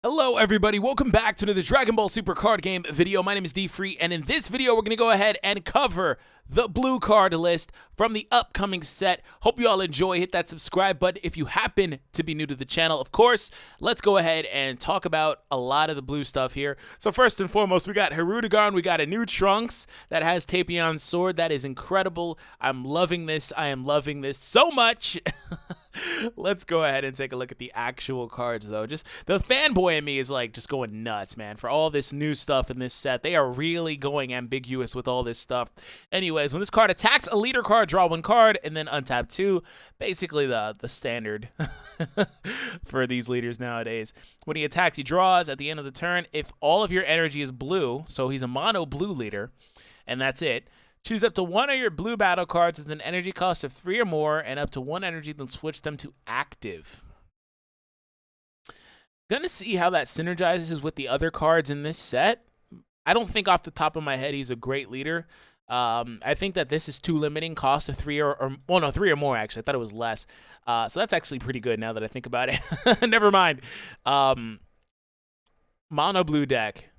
Hello everybody, welcome back to another Dragon Ball Super card game video. My name is DFree, and in this video we're going to go ahead and cover the blue card list from the upcoming set. Hope you all enjoy. Hit that subscribe button if you happen to be new to the channel. Of course, let's go ahead and talk about a lot of the blue stuff here. So first and foremost, we got Hirudegarn. We got a new Trunks that has Tapion's sword. That is incredible. I'm loving this. I am loving this so much. Let's go ahead and take a look at the actual cards, though. Just the fanboy in me is like just going nuts, man, for all this new stuff in this set. They are really going ambiguous with all this stuff. Anyways, when this card attacks a leader card, draw one card and then untap two. Basically the standard for these leaders nowadays. When he attacks, he draws at the end of the turn. If all of your energy is blue, so he's a mono blue leader, and that's it. Choose up to one of your blue battle cards with an energy cost of 3 or more, and up to 1 energy, then switch them to active. Gonna see how that synergizes with the other cards in this set. I don't think off the top of my head he's a great leader. I think that this is too limiting, cost of 3 or well, no, 3 or more actually. I thought it was less. So that's actually pretty good now that I think about it. Never mind. Mono blue deck.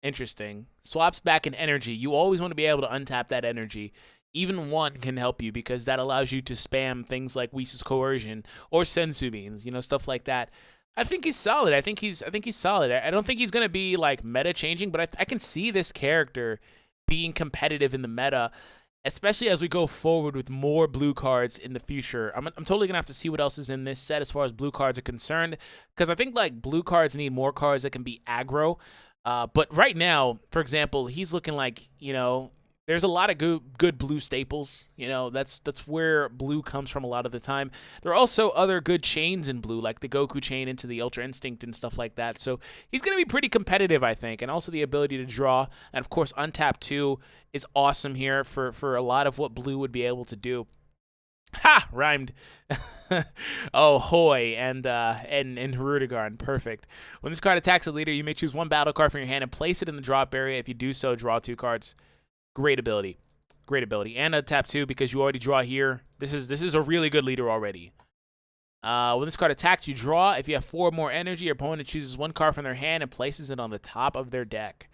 Interesting. Swaps back in energy. You always want to be able to untap that energy. Even one can help you because that allows you to spam things like Whis' Coercion or Senzu Beans, you know, stuff like that. I think he's solid. I think he's solid. I don't think he's going to be like meta changing, but I can see this character being competitive in the meta, especially as we go forward with more blue cards in the future. I'm totally going to have to see what else is in this set as far as blue cards are concerned, because I think like blue cards need more cards that can be aggro. But right now, for example, he's looking like, you know, there's a lot of good blue staples. You know, that's where blue comes from a lot of the time. There are also other good chains in blue, like the Goku chain into the Ultra Instinct and stuff like that. So he's going to be pretty competitive, I think. And also the ability to draw. And, of course, untap 2 is awesome here for a lot of what blue would be able to do. Ha! Rhymed. Oh, Hoy and Hirudegarn. Perfect. When this card attacks a leader, you may choose one battle card from your hand and place it in the drop area. If you do so, draw 2 cards. Great ability. Great ability. And untap 2 because you already draw here. This is a really good leader already. When this card attacks, you draw. If you have 4 or more energy, your opponent chooses one card from their hand and places it on the top of their deck.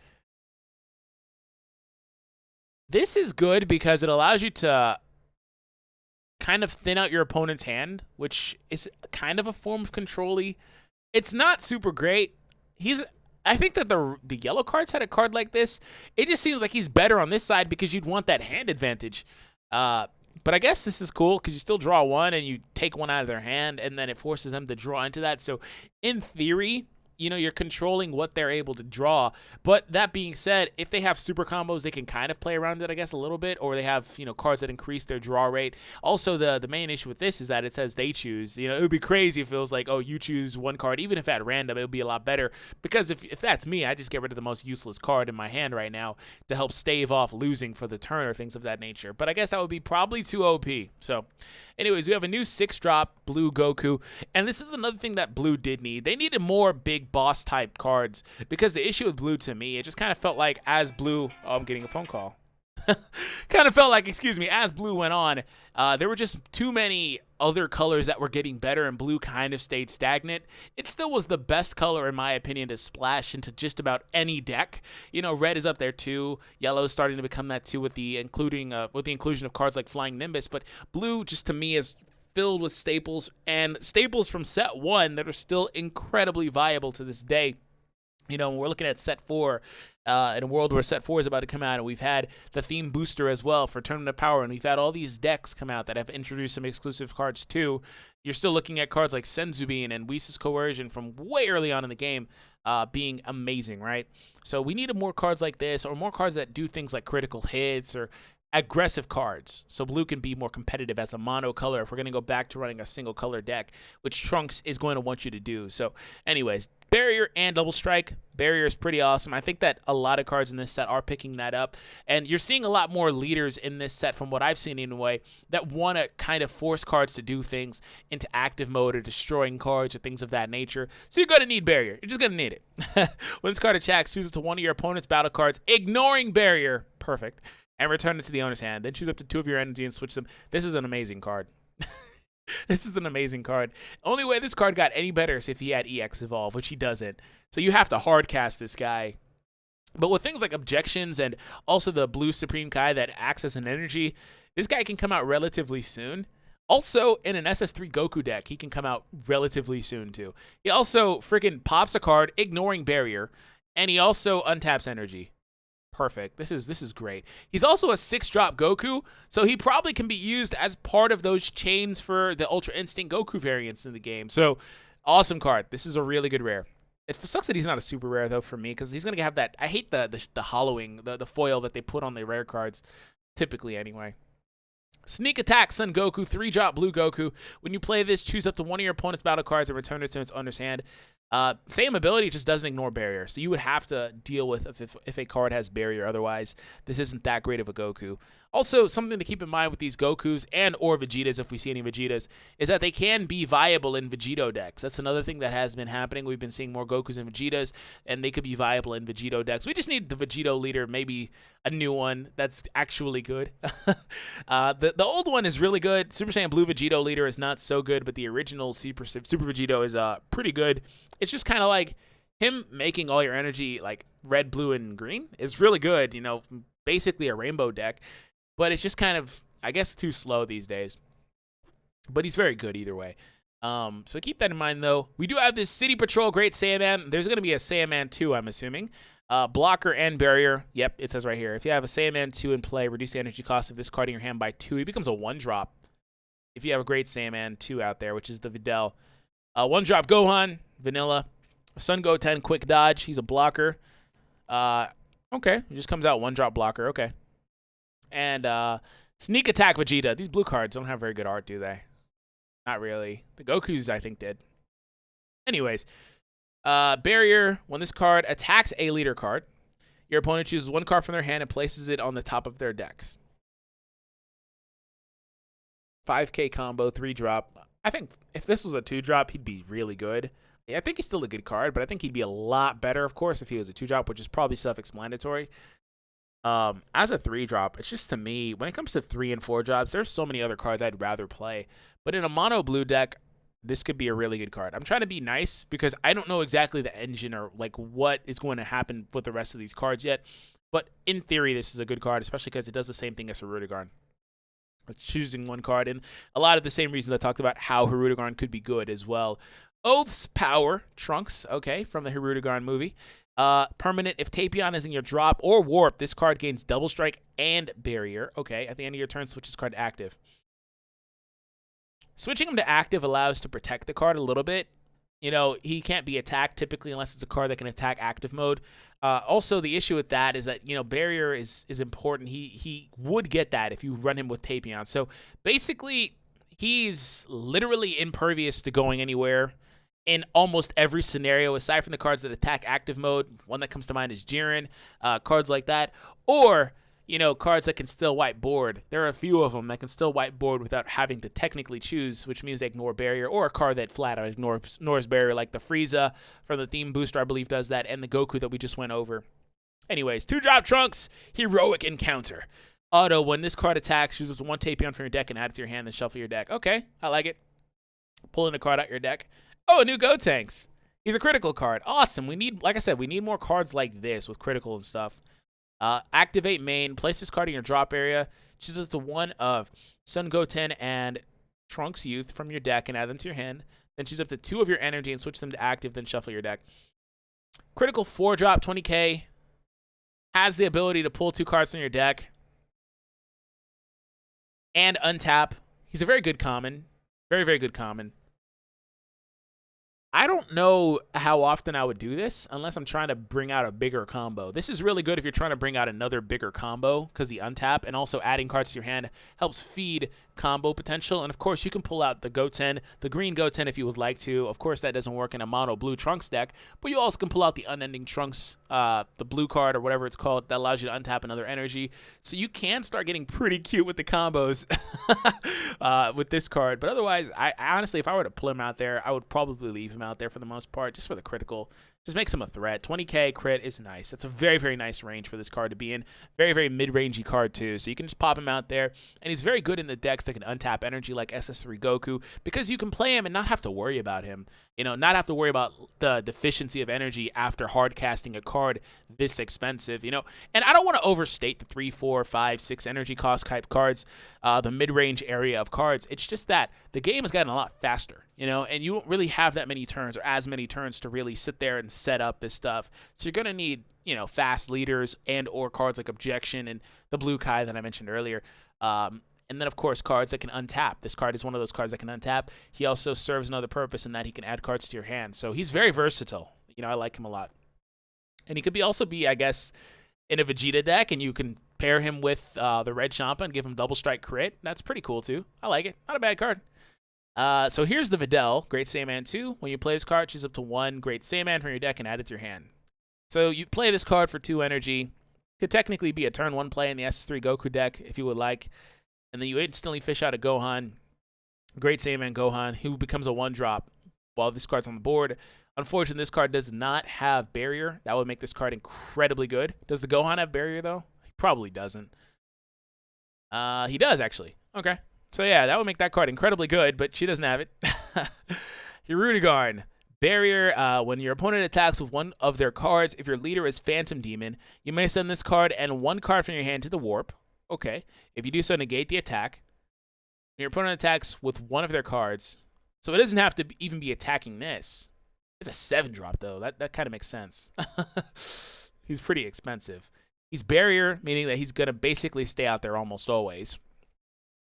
This is good because it allows you to kind of thin out your opponent's hand, which is kind of a form of control-y. It's not super great. I think that the yellow cards had a card like this. It just seems like he's better on this side because you'd want that hand advantage. But I guess this is cool because you still draw one and you take one out of their hand, and then it forces them to draw into that. So in theory, you know, you're controlling what they're able to draw. But that being said, if they have super combos, they can kind of play around it, I guess, a little bit. Or they have, you know, cards that increase their draw rate. Also, the main issue with this is that it says they choose. You know, it would be crazy if it was like, oh, you choose one card. Even if at random, it would be a lot better. Because if that's me, I just get rid of the most useless card in my hand right now to help stave off losing for the turn or things of that nature. But I guess that would be probably too OP. So, anyways, we have a new 6-drop blue Goku. And this is another thing that blue did need. They needed more big boss type cards, because the issue with blue to me, it just kind of felt like as blue, oh, I'm getting a phone call. Kind of felt like, excuse me, as blue went on, there were just too many other colors that were getting better, and blue kind of stayed stagnant. It still was the best color, in my opinion, to splash into just about any deck. You know, red is up there too. Yellow is starting to become that too with the inclusion of cards like Flying Nimbus. But blue, just to me, is filled with staples, and staples from set 1 that are still incredibly viable to this day. You know, we're looking at set 4 in a world where set 4 is about to come out, and we've had the theme booster as well for Tournament of Power, and we've had all these decks come out that have introduced some exclusive cards too. You're still looking at cards like Senzu Bean and Whis' Coercion from way early on in the game being amazing, right? So we needed more cards like this, or more cards that do things like critical hits or aggressive cards, so blue can be more competitive as a mono color if we're going to go back to running a single color deck, which Trunks is going to want you to do. So anyways, barrier and double strike. Barrier is pretty awesome. I think that a lot of cards in this set are picking that up, and you're seeing a lot more leaders in this set from what I've seen anyway that want to kind of force cards to do things into active mode or destroying cards or things of that nature. So you're going to need barrier. You're just going to need it. When this card attacks, choose it to one of your opponent's battle cards, ignoring barrier. Perfect. And return it to the owner's hand. Then choose up to 2 of your energy and switch them. This is an amazing card. This is an amazing card. Only way this card got any better is if he had EX Evolve, which he doesn't. So you have to hard cast this guy. But with things like objections and also the blue Supreme Kai that acts as an energy, this guy can come out relatively soon. Also, in an SS3 Goku deck, he can come out relatively soon too. He also freaking pops a card, ignoring barrier, and he also untaps energy. Perfect. This is great. He's also a 6-drop Goku, so he probably can be used as part of those chains for the Ultra Instinct Goku variants in the game. So, awesome card. This is a really good rare. It sucks that he's not a super rare, though, for me, because he's going to have that. I hate the hollowing, the foil that they put on the rare cards, typically anyway. Sneak Attack Son Goku, 3-drop Blue Goku. When you play this, choose up to one of your opponent's battle cards and return it to its owner's hand. Same ability, just doesn't ignore barrier. So you would have to deal with if a card has barrier. Otherwise, this isn't that great of a Goku. Also, something to keep in mind with these Gokus and or Vegetas, if we see any Vegetas, is that they can be viable in Vegito decks. That's another thing that has been happening. We've been seeing more Gokus and Vegetas, and they could be viable in Vegito decks. We just need the Vegito leader, maybe a new one that's actually good. The old one is really good. Super Saiyan Blue Vegito leader is not so good, but the original Super Vegito is pretty good. It's just kind of like him making all your energy like red, blue, and green is really good. You know, basically a rainbow deck. But it's just kind of, I guess, too slow these days. But he's very good either way. So keep that in mind, though. We do have this City Patrol Great Saiyaman. There's going to be a Saiyaman 2, I'm assuming. Blocker and barrier. Yep, it says right here. If you have a Saiyaman 2 in play, reduce the energy cost of this card in your hand by 2. He becomes a 1-drop. If you have a Great Saiyaman 2 out there, which is the Videl. 1-drop Gohan, vanilla. Sun Goten, quick dodge. He's a blocker. Okay, he just comes out 1-drop blocker. Okay. And Sneak Attack Vegeta. These blue cards don't have very good art, do they? Not really. The Gokus, I think, did. Anyways, barrier. When this card attacks a leader card, your opponent chooses one card from their hand and places it on the top of their decks. 5K combo, 3-drop. I think if this was a 2-drop, he'd be really good. Yeah, I think he's still a good card, but I think he'd be a lot better, of course, if he was a 2-drop, which is probably self-explanatory. As a 3-drop, it's just, to me, when it comes to 3 and 4 drops, there's so many other cards I'd rather play. But in a mono blue deck, this could be a really good card. I'm trying to be nice because I don't know exactly the engine or like what is going to happen with the rest of these cards yet. But in theory, this is a good card, especially because it does the same thing as Hirudegarn. It's choosing one card, and a lot of the same reasons I talked about how Hirudegarn could be good as well. Oath's Power, Trunks, okay, from the Hirudegarn movie. Permanent, if Tapion is in your drop or warp, this card gains double strike and barrier. Okay, at the end of your turn, switch this card to active. Switching him to active allows to protect the card a little bit. You know, he can't be attacked typically unless it's a card that can attack active mode. Also, the issue with that is that, you know, barrier is important. He would get that if you run him with Tapion. So basically, he's literally impervious to going anywhere in almost every scenario, aside from the cards that attack active mode. One that comes to mind is Jiren, cards like that. Or, you know, cards that can still wipe board. There are a few of them that can still wipe board without having to technically choose, which means they ignore barrier, or a card that flat out ignores barrier, like the Frieza from the theme booster, I believe, does that, and the Goku that we just went over. Anyways, 2-drop Trunks, Heroic Encounter. Auto, when this card attacks, choose one Tapion from your deck and add it to your hand, then shuffle your deck. Okay, I like it. Pulling a card out your deck. Oh, a new Gotenks. He's a critical card. Awesome. We need, like I said, we need more cards like this with critical and stuff. Activate main. Place this card in your drop area. Choose the one of Sun Goten and Trunks Youth from your deck and add them to your hand. Then choose up to 2 of your energy and switch them to active, then shuffle your deck. Critical 4-drop, 20k. Has the ability to pull 2 cards from your deck and untap. He's a very good common. Very, very good common. I don't know how often I would do this unless I'm trying to bring out a bigger combo. This is really good if you're trying to bring out another bigger combo because the untap and also adding cards to your hand helps feed combo potential. And of course, you can pull out the Goten, the green Goten if you would like to. Of course, that doesn't work in a mono blue Trunks deck, but you also can pull out the unending Trunks, the blue card or whatever it's called that allows you to untap another energy. So you can start getting pretty cute with the combos with this card. But otherwise, I honestly, if I were to pull him out there, I would probably leave him out there for the most part, just for the critical. Just makes him a threat. 20k crit is nice. That's a very, very nice range for this card to be in. Very, very mid-rangey card, too. So you can just pop him out there. And he's very good in the decks that can untap energy like SS3 Goku because you can play him and not have to worry about him. You know, not have to worry about the deficiency of energy after hard casting a card this expensive, you know. And I don't want to overstate the 3, 4, 5, 6 energy cost type cards, the mid-range area of cards. It's just that the game has gotten a lot faster, you know, and you don't really have that many turns or as many turns to really sit there and set up this stuff. So you're going to need, you know, fast leaders and or cards like Objection and the Blue Kai that I mentioned earlier. And then, of course, cards that can untap. This card is one of those cards that can untap. He also serves another purpose in that he can add cards to your hand. So he's very versatile. You know, I like him a lot. And he could also be, I guess, in a Vegeta deck, and you can pair him with the Red Champa and give him double strike crit. That's pretty cool, too. I like it. Not a bad card. So here's the Videl, Great Saiyaman 2. When you play this card, choose up to 1 Great Saiyaman from your deck and add it to your hand. So you play this card for 2 energy. Could technically be a turn 1 play in the SS3 Goku deck if you would like. And then you instantly fish out a Gohan, Great Saiyaman Gohan, who becomes a 1-drop while this card's on the board. Unfortunately, this card does not have Barrier. That would make this card incredibly good. Does the Gohan have Barrier, though? He probably doesn't. He does, actually. Okay. So, yeah, that would make that card incredibly good, but she doesn't have it. Hirudegarn. Barrier, when your opponent attacks with one of their cards, if your leader is Phantom Demon, you may send this card and 1 card from your hand to the warp. Okay. If you do so, negate the attack. Your opponent attacks with one of their cards. So it doesn't have to even be attacking this. It's a 7-drop, though. That kind of makes sense. He's pretty expensive. He's Barrier, meaning that he's going to basically stay out there almost always.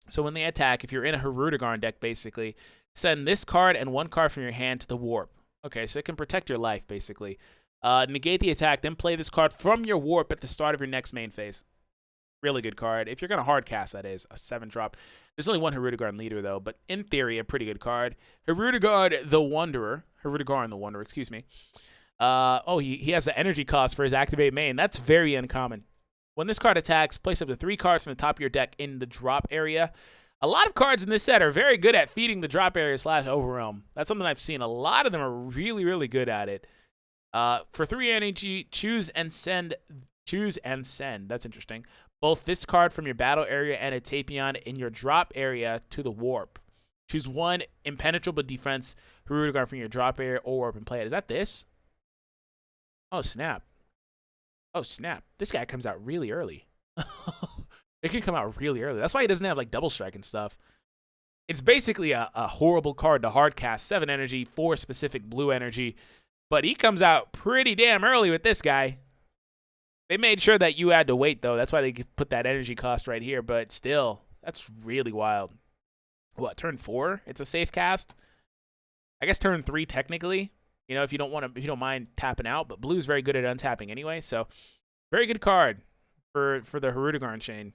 So when they attack, if you're in a Hirudegarn deck, basically, send this card and 1 card from your hand to the warp. Okay, so it can protect your life, basically. Negate the attack, then play this card from your warp at the start of your next main phase. Really good card. If you're going to hard cast, that is, a 7-drop. There's only 1 Hirudegarn leader, though, but in theory, a pretty good card. Hirudegarn the Wanderer, excuse me. He has an energy cost for his activate main. That's very uncommon. When this card attacks, place up to 3 cards from the top of your deck in the drop area. A lot of cards in this set are very good at feeding the drop area / overwhelm. That's something I've seen. A lot of them are really, really good at it. For 3 energy, choose and send. That's interesting. Both this card from your battle area and a Tapion in your drop area to the warp. Choose 1 impenetrable defense Hirudegarn from your drop area or warp and play it. Is that this? Oh, snap. Oh, snap. This guy comes out really early. It can come out really early. That's why he doesn't have, like, double strike and stuff. It's basically a horrible card to hard cast. 7 energy, 4 specific blue energy. But he comes out pretty damn early with this guy. They made sure that you had to wait, though. That's why they put that energy cost right here. But still, that's really wild. What, turn 4? It's a safe cast? I guess turn 3 technically. You know, if you don't mind tapping out. But blue's very good at untapping anyway. So, very good card for the Hirudegarn chain.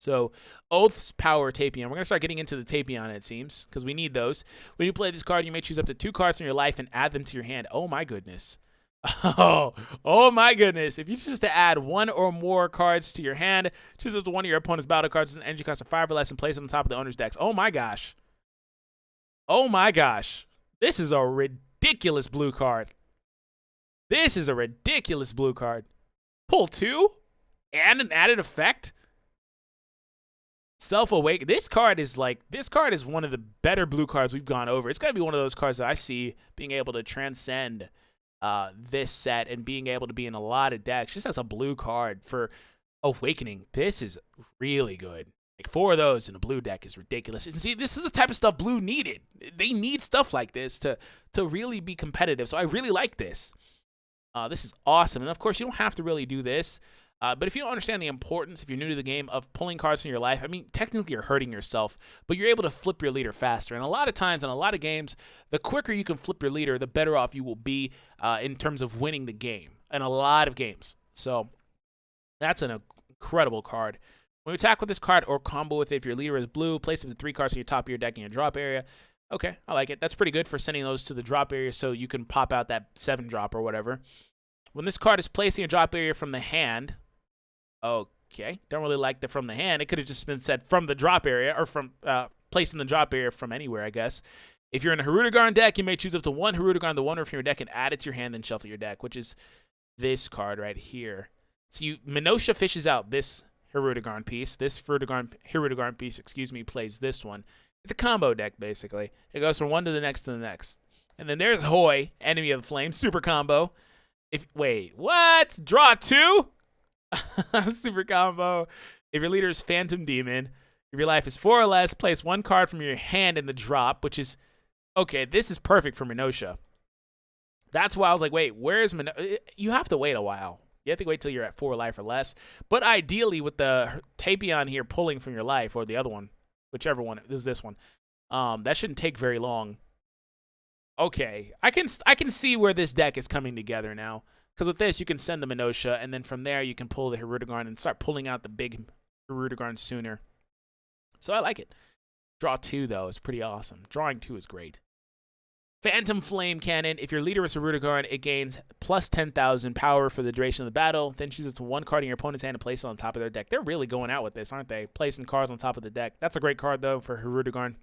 So, Oath's Power Tapion. We're going to start getting into the Tapion, it seems, because we need those. When you play this card, you may choose up to 2 cards from your life and add them to your hand. Oh, my goodness. Oh my goodness. If you choose to add 1 or more cards to your hand, choose up to 1 of your opponent's battle cards with an energy cost of 5 or less and place it on top of the owner's decks. Oh my gosh. Oh my gosh. This is a ridiculous blue card. This is a ridiculous blue card. Pull 2 and an added effect. Self-awake. This card is one of the better blue cards we've gone over. It's going to be one of those cards that I see being able to transcend this set and being able to be in a lot of decks just as a blue card for Awakening. This is really good. Like 4 of those in a blue deck is ridiculous. And see, this is the type of stuff blue needed. They need stuff like this to really be competitive. So I really like this. This is awesome. And of course, you don't have to really do this. But if you don't understand the importance, if you're new to the game, of pulling cards from your life, I mean, technically you're hurting yourself, but you're able to flip your leader faster. And a lot of times in a lot of games, the quicker you can flip your leader, the better off you will be in terms of winning the game in a lot of games. So that's an incredible card. When you attack with this card or combo with it, if your leader is blue, place up to 3 cards on your top of your deck in your drop area. Okay, I like it. That's pretty good for sending those to the drop area so you can pop out that 7-drop or whatever. When this card is placed in your drop area from the hand, okay, don't really like the from the hand. It could have just been said from the drop area or from placed in the drop area from anywhere, I guess. If you're in a Hirudegarn deck, you may choose up to one Hirudegarn, the one from your deck, and add it to your hand, then shuffle your deck, which is this card right here. So Minosha fishes out this Hirudegarn piece. This Hirudegarn piece, plays this one. It's a combo deck, basically. It goes from one to the next to the next. And then there's Hoi, Enemy of the Flame, super combo. Wait, what? Draw 2? Super combo. If your leader is Phantom Demon, if your life is 4 or less, place one card from your hand in the drop, which is, okay, this is perfect for Minosha. That's why I was like, wait, where's Minosha? You have to wait a while. You have to wait till you're at 4 life or less. But ideally, with the Tapion here pulling from your life, or the other one, whichever one, is this one, that shouldn't take very long. Okay, I can see where this deck is coming together now. Because with this, you can send the Minosha, and then from there, you can pull the Hirudegarn and start pulling out the big Hirudegarn sooner. So I like it. Draw 2, though, is pretty awesome. Drawing 2 is great. Phantom Flame Cannon. If your leader is Hirudegarn, it gains plus 10,000 power for the duration of the battle. Then choose it to one card in your opponent's hand and place it on top of their deck. They're really going out with this, aren't they? Placing cards on top of the deck. That's a great card, though, for Hirudegarn.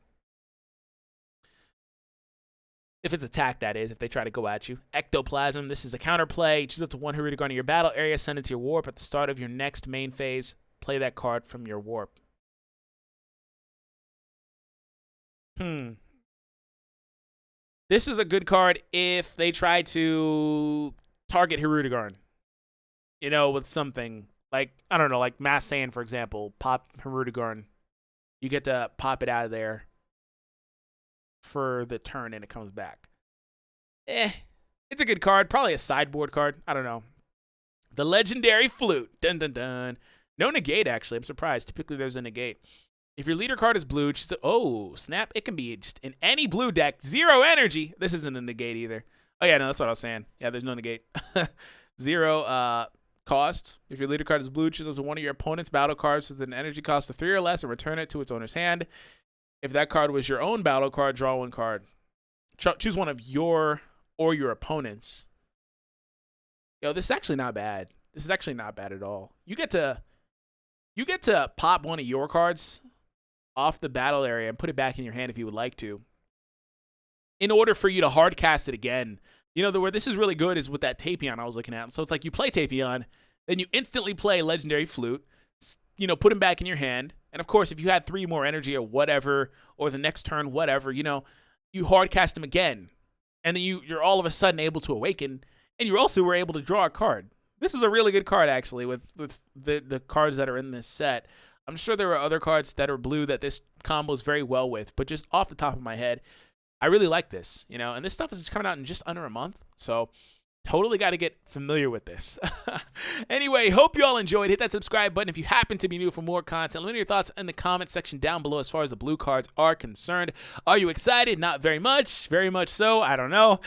If it's attack, that is, if they try to go at you. Ectoplasm, this is a counterplay. Choose up to one Hirudegarn in your battle area, send it to your warp. At the start of your next main phase, play that card from your warp. This is a good card if they try to target Hirudegarn. You know, with something like, I don't know, like Mass Sand, for example. Pop Hirudegarn. You get to pop it out of there for the turn and it comes back. It's a good card. Probably a sideboard card. I don't know. The Legendary Flute. Dun dun dun. No negate, actually. I'm surprised. Typically there's a negate. If your leader card is blue, just, oh, snap. It can be just in any blue deck. 0 energy. This isn't a negate either. Oh, yeah, no, that's what I was saying. Yeah, there's no negate. 0 cost. If your leader card is blue, choose one of your opponent's battle cards with an energy cost of 3 or less and return it to its owner's hand. If that card was your own battle card, draw 1 card. Choose one of your or your opponent's. Yo, this is actually not bad. This is actually not bad at all. You get to pop one of your cards off the battle area and put it back in your hand if you would like to, in order for you to hard cast it again. You know, where this is really good is with that Tapion I was looking at. So it's like you play Tapion, then you instantly play Legendary Flute, you know, put him back in your hand. And of course, if you had 3 more energy or whatever, or the next turn, whatever, you know, you hard cast him again. And then you're all of a sudden able to awaken, and you also were able to draw a card. This is a really good card, actually, with the cards that are in this set. I'm sure there are other cards that are blue that this combos very well with, but just off the top of my head, I really like this, you know, and this stuff is coming out in just under a month, so totally got to get familiar with this. Anyway, hope you all enjoyed. Hit that subscribe button if you happen to be new for more content. Let me know your thoughts in the comment section down below as far as the blue cards are concerned. Are you excited? Not very much. Very much so. I don't know.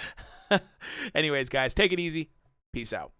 Anyways, guys, take it easy. Peace out.